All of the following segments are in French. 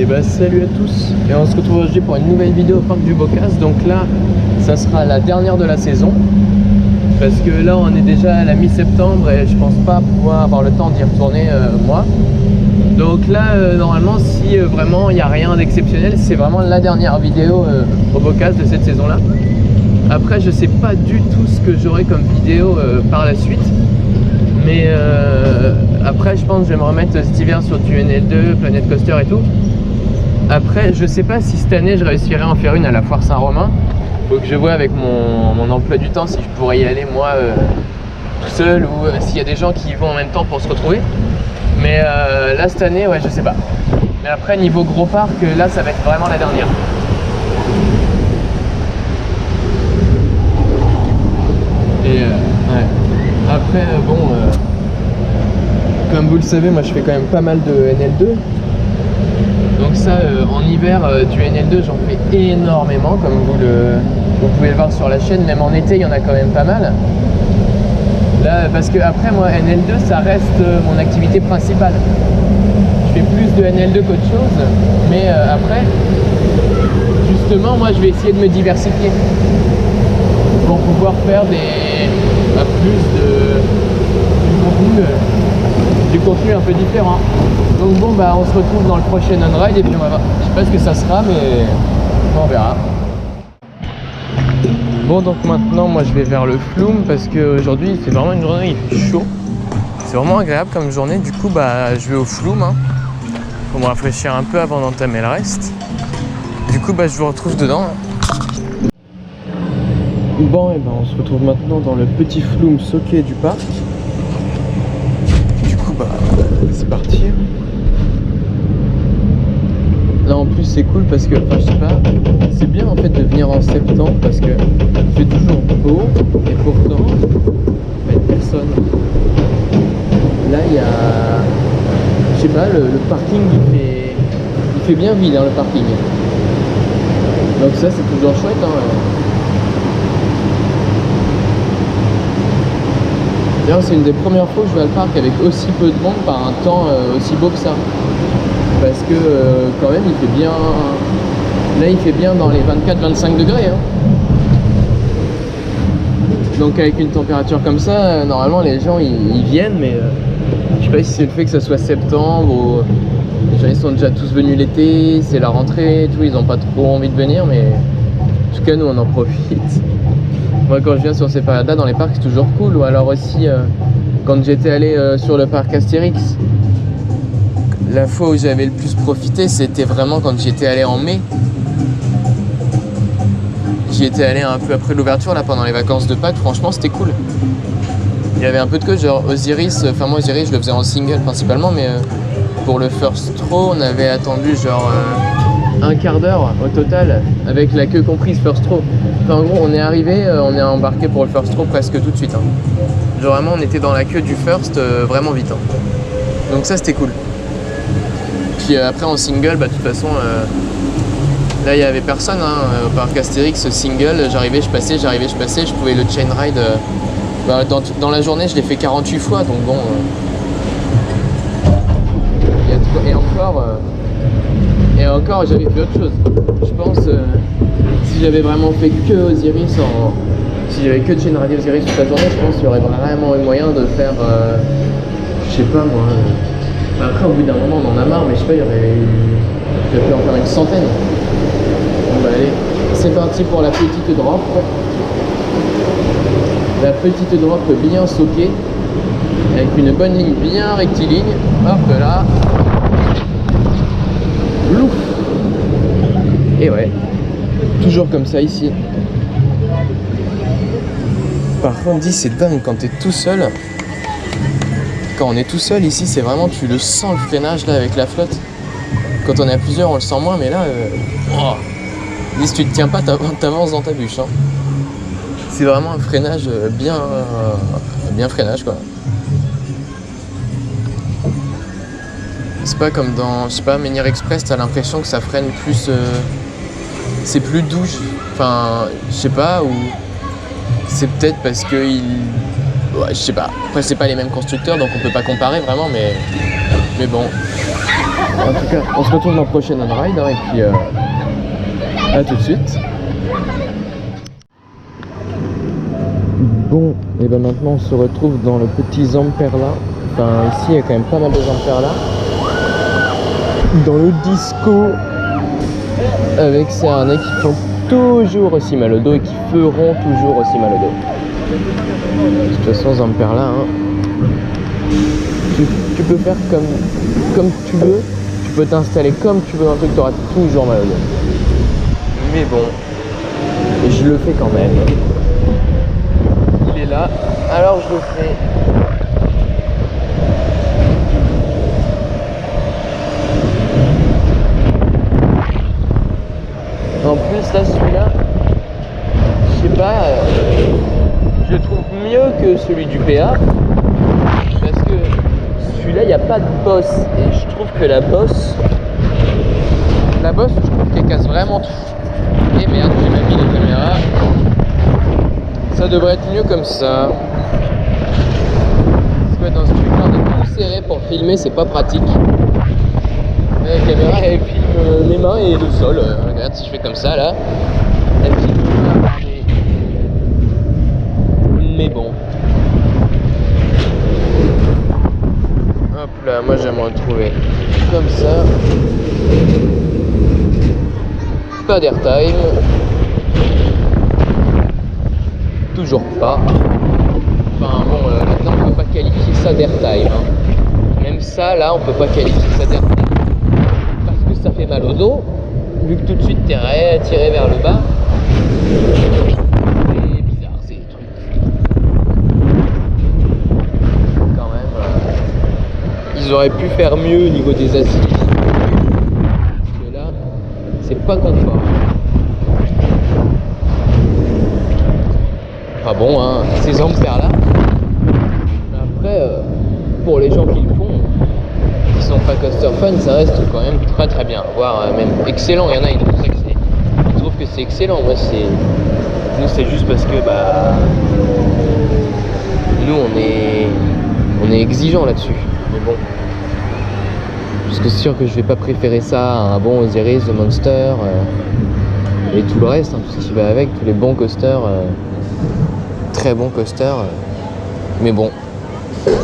Et bah salut à tous, et on se retrouve aujourd'hui pour une nouvelle vidéo au parc du Bocas. Donc là, ça sera la dernière de la saison, parce que là on est déjà à la mi-septembre et je pense pas pouvoir avoir le temps d'y retourner moi. Donc là normalement, si vraiment il n'y a rien d'exceptionnel, c'est vraiment la dernière vidéo au Bocas de cette saison là. Après je sais pas du tout ce que j'aurai comme vidéo par la suite, mais après je pense que je vais me remettre cet hiver sur du NL2, Planet Coaster et tout. Après je sais pas si cette année je réussirai à en faire une à la Foire Saint-Romain. Faut que je vois avec mon emploi du temps si je pourrais y aller moi tout seul, ou s'il y a des gens qui y vont en même temps pour se retrouver. Mais là cette année, ouais, je sais pas. Mais après niveau gros parc, là ça va être vraiment la dernière. Et ouais. Après bon, comme vous le savez, moi je fais quand même pas mal de NL2. Donc ça, en hiver, du NL2 j'en fais énormément, comme vous pouvez le voir sur la chaîne. Même en été il y en a quand même pas mal. Là, parce que après moi NL2 ça reste mon activité principale. Je fais plus de NL2 qu'autre chose, mais après justement moi je vais essayer de me diversifier pour pouvoir faire du contenu un peu différent. Donc bon bah on se retrouve dans le prochain on-ride et puis on va voir. Je sais pas ce que ça sera, mais on verra. Bon, donc maintenant moi je vais vers le Flume parce qu'aujourd'hui c'est vraiment une journée, il fait chaud. C'est vraiment agréable comme journée, du coup bah je vais au Flume pour me rafraîchir un peu avant d'entamer le reste. Du coup bah je vous retrouve dedans. Bon, et ben on se retrouve maintenant dans le petit Flume Soké du parc. Du coup bah c'est parti. Là en plus c'est cool parce que, enfin je sais pas, c'est bien en fait de venir en septembre parce que il fait toujours beau et pourtant il y a personne. Là il y a, je sais pas, le parking il fait bien vide le parking. Donc ça c'est toujours chouette D'ailleurs c'est une des premières fois que je vais à le parc avec aussi peu de monde par un temps aussi beau que ça. Parce que quand même il fait bien, là il fait bien dans les 24-25 degrés Donc avec une température comme ça, normalement les gens ils viennent, mais je sais pas si c'est le fait que ça soit septembre ou les gens ils sont déjà tous venus l'été, c'est la rentrée et tout, ils ont pas trop envie de venir, mais en tout cas nous on en profite. Moi quand je viens sur ces périodes là dans les parcs c'est toujours cool. Ou alors aussi quand j'étais allé sur le parc Astérix, la fois où j'avais le plus profité, c'était vraiment quand j'y étais allé en mai. J'y étais allé un peu après l'ouverture, là, pendant les vacances de Pâques. Franchement, c'était cool. Il y avait un peu de queue, genre Osiris. Enfin, moi, Osiris, je le faisais en single principalement, mais pour le first row, on avait attendu genre un quart d'heure au total, avec la queue comprise first row. Enfin, en gros, on est arrivé, on est embarqué pour le first row presque tout de suite. Genre, vraiment, on était dans la queue du first vraiment vite. Donc, ça, c'était cool. Puis après en single, bah de toute façon là il n'y avait personne au parc Astérix single, j'arrivais, je passais, je pouvais le chain ride dans la journée je l'ai fait 48 fois, donc bon et encore j'avais fait autre chose. Je pense si j'avais vraiment fait que Osiris si j'avais que chain ride Osiris toute la journée, je pense qu'il y aurait vraiment eu moyen de faire je sais pas moi. Après au bout d'un moment on en a marre, mais je sais pas, j'aurais pu en faire une centaine. Bon bah allez, c'est parti pour la petite drop. La petite drop bien soquée, avec une bonne ligne bien rectiligne. Hop là. Louf. Et ouais, toujours comme ça ici. Par contre dis c'est dingue quand t'es tout seul. Quand on est tout seul ici, c'est vraiment, tu le sens le freinage là avec la flotte. Quand on est à plusieurs, on le sent moins, mais là, si tu te tiens pas, t'avances dans ta bûche. C'est vraiment un freinage bien freinage quoi. C'est pas comme dans, je sais pas, Menhir Express, t'as l'impression que ça freine plus, c'est plus doux. Enfin, je sais pas, ou c'est peut-être parce que ouais, je sais pas. Après, c'est pas les mêmes constructeurs, donc on peut pas comparer vraiment, mais bon. En tout cas, on se retrouve dans le prochain on-ride hein, et puis à tout de suite. Bon, et ben maintenant on se retrouve dans le petit Zamperla. Enfin ici il y a quand même pas mal de Zamperla. Dans le disco avec ces harnais qui font toujours aussi mal au dos et qui feront toujours aussi mal au dos. De toute façon Zamperla, hein, tu peux faire comme tu veux, tu peux t'installer comme tu veux dans le truc, tu auras toujours mal au dos. Mais bon, je le fais quand même. Il est là, alors je le fais. En plus là celui-là, je sais pas, je le trouve mieux que celui du PA parce que celui-là il n'y a pas de bosse et je trouve que la bosse je trouve qu'elle casse vraiment tout. Et merde, j'ai même mis les caméras. Ça devrait être mieux comme ça. Parce que dans ce truc là on est tout serré pour filmer, c'est pas pratique. La caméra elle filme mes mains et le sol. Regarde si je fais comme ça là. Elle filme mes mains. Mais bon. Hop là, moi j'aime me retrouver comme ça. Pas d'airtime. Toujours pas. Enfin bon, maintenant on peut pas qualifier ça d'airtime. Hein. Même ça là, on peut pas qualifier ça d'airtime. Parce que ça fait mal au dos. Vu que tout de suite t'es tiré vers le bas. C'est bizarre ces trucs. Quand même. Ils auraient pu faire mieux au niveau des assises. Parce que là, c'est pas confort. Pas bon, hein, ces ampères là. Après, pour les gens qui le font, qui sont pas coaster fun, ça reste quand même très très bien, voire même excellent. Il y en a, ils trouvent que c'est excellent. Moi, nous, c'est juste parce que nous, on est exigeant là-dessus. Mais bon, parce que c'est sûr que je vais pas préférer ça à un bon Osiris, The Monster et tout le reste, hein, tout ce qui va avec, tous les bons coasters. Très bon coaster, mais bon,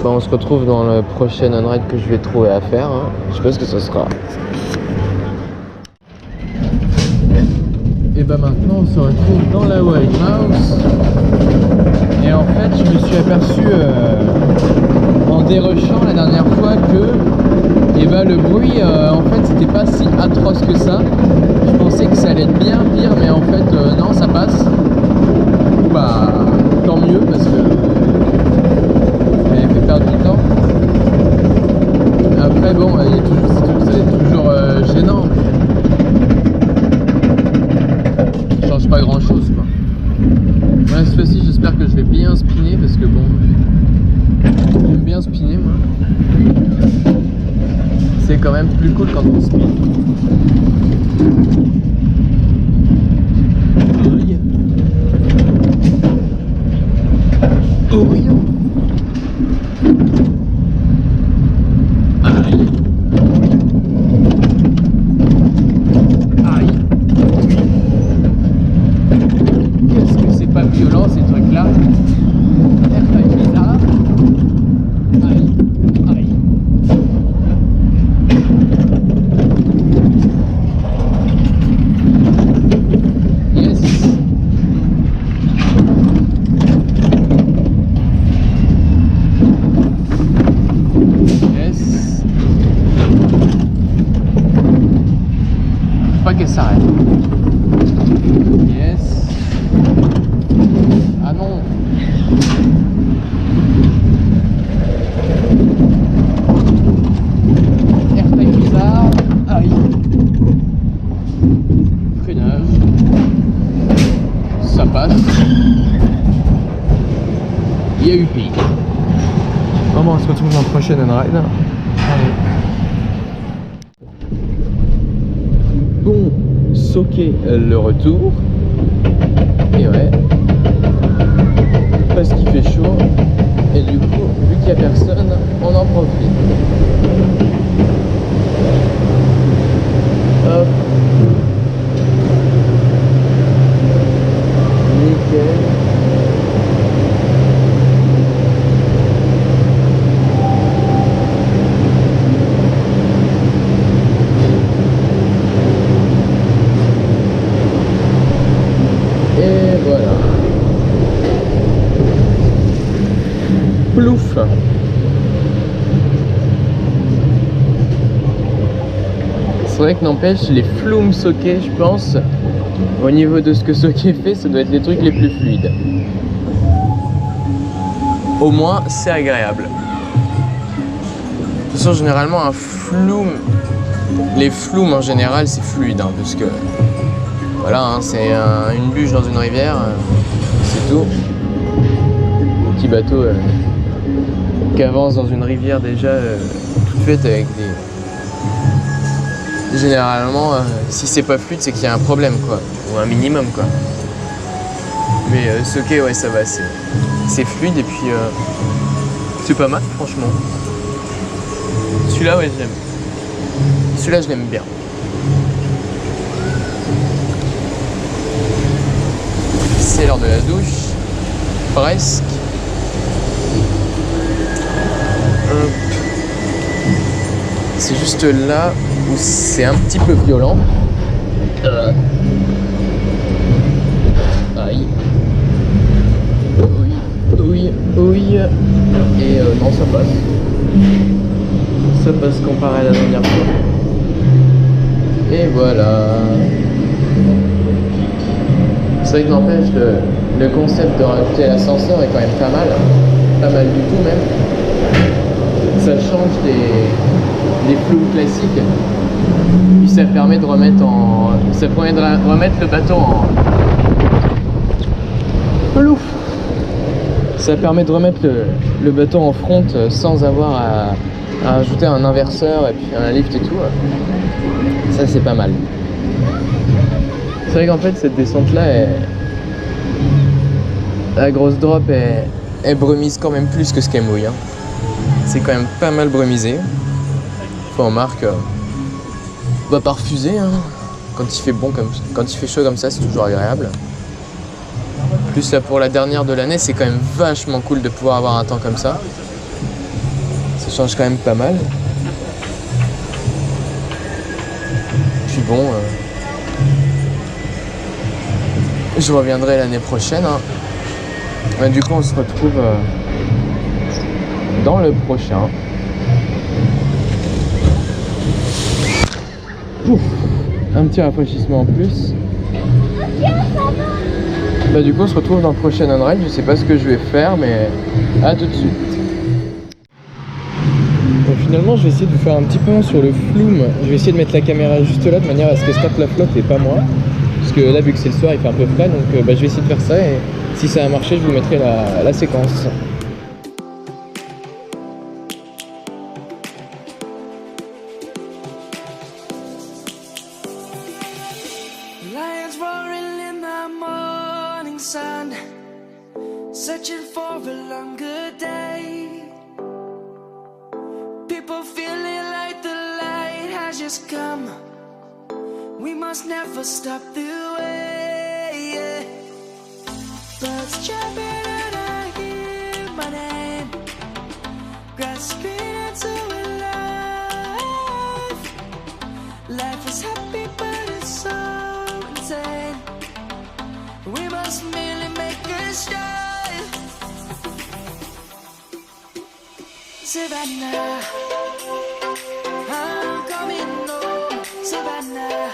on se retrouve dans le prochain on-ride que je vais trouver à faire, hein. Je sais pas ce que ce sera. Et maintenant on se retrouve dans la White House et en fait je me suis aperçu en dérushant la dernière fois que le bruit en fait c'était pas si atroce que ça. Je pensais que ça allait être bien pire, mais en fait non, ça passe. Tant mieux parce que ça fait perdre du temps. Après bon, c'est toujours gênant, mais ça change pas grand chose quoi. Ouais, cette fois-ci j'espère que je vais bien spinner parce que bon, j'aime bien spinner moi. C'est quand même plus cool quand on spin. Oh oui. Aïe. Aïe. Qu'est-ce que c'est pas violent ces trucs là. Airtime bizarre. Aïe. Aïe. Yes. Pas qu'elle s'arrête. Yes. Ah non. Airtime bizarre. Aïe. Freinage. Ça passe. Il y a eu pire. Bon, on se retrouve dans le prochain on-ride. Allez. Bon, soquer le retour. Et ouais. Parce qu'il fait chaud. Et du coup, vu qu'il n'y a personne, on en profite. vrai que n'empêche, les Flume Soké, je pense, au niveau de ce que Soké fait, ça doit être les trucs les plus fluides. Au moins, c'est agréable. De toute façon, généralement, un Flume, les Flume en général, c'est fluide, hein, parce que voilà, hein, c'est une bûche dans une rivière, c'est tout. Un petit bateau qui avance dans une rivière déjà toute faite avec des... Généralement, si c'est pas fluide, c'est qu'il y a un problème, quoi, ou un minimum, quoi. Mais Soké, ouais, ça va, c'est fluide et puis c'est pas mal, franchement. Celui-là, ouais, je l'aime. Celui-là, je l'aime bien. C'est l'heure de la douche, presque. Hop. C'est juste là où c'est un petit peu violent. Aïe. Oui. Et non, ça passe. Ça passe comparé à la dernière fois. Et voilà. C'est vrai que n'empêche, le concept de rajouter l'ascenseur est quand même pas mal. Pas mal du tout même. Ça change des Flume classiques. Puis ça permet de remettre le bateau en... Ça permet de remettre le bateau en front sans avoir à ajouter un inverseur et puis un lift et tout. Ça, c'est pas mal. C'est vrai qu'en fait, cette descente-là, la grosse drop, elle brumise quand même plus que ce qu'elle mouille. Hein. C'est quand même pas mal brumisé. Faut en marque, va pas refuser. Hein. Quand il fait chaud comme ça, c'est toujours agréable. Plus là pour la dernière de l'année, c'est quand même vachement cool de pouvoir avoir un temps comme ça. Ça change quand même pas mal. Puis bon, je reviendrai l'année prochaine. Hein. Du coup, on se retrouve dans le prochain. Ouf, un petit rafraîchissement en plus. Bah du coup on se retrouve dans le prochain on-ride, je sais pas ce que je vais faire mais à tout de suite. Donc finalement je vais essayer de vous faire un petit point sur le Flume. Je vais essayer de mettre la caméra juste là de manière à ce que je tape la flotte et pas moi. Parce que là vu que c'est le soir il fait un peu frais donc je vais essayer de faire ça et si ça a marché je vous mettrai la séquence. Sun, searching for a longer day. People feeling like the light has just come. We must never stop the way. Yeah. Birds jumping and I hear my name, grasping into life. Life is happy but it's so insane. We must merely make a start. Savannah, I'm coming home. Savannah,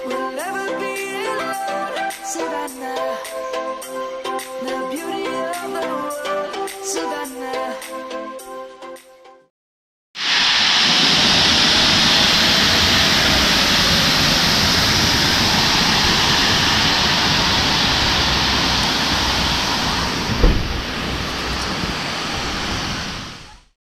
we'll never be alone. Savannah, the beauty of the world. Savannah.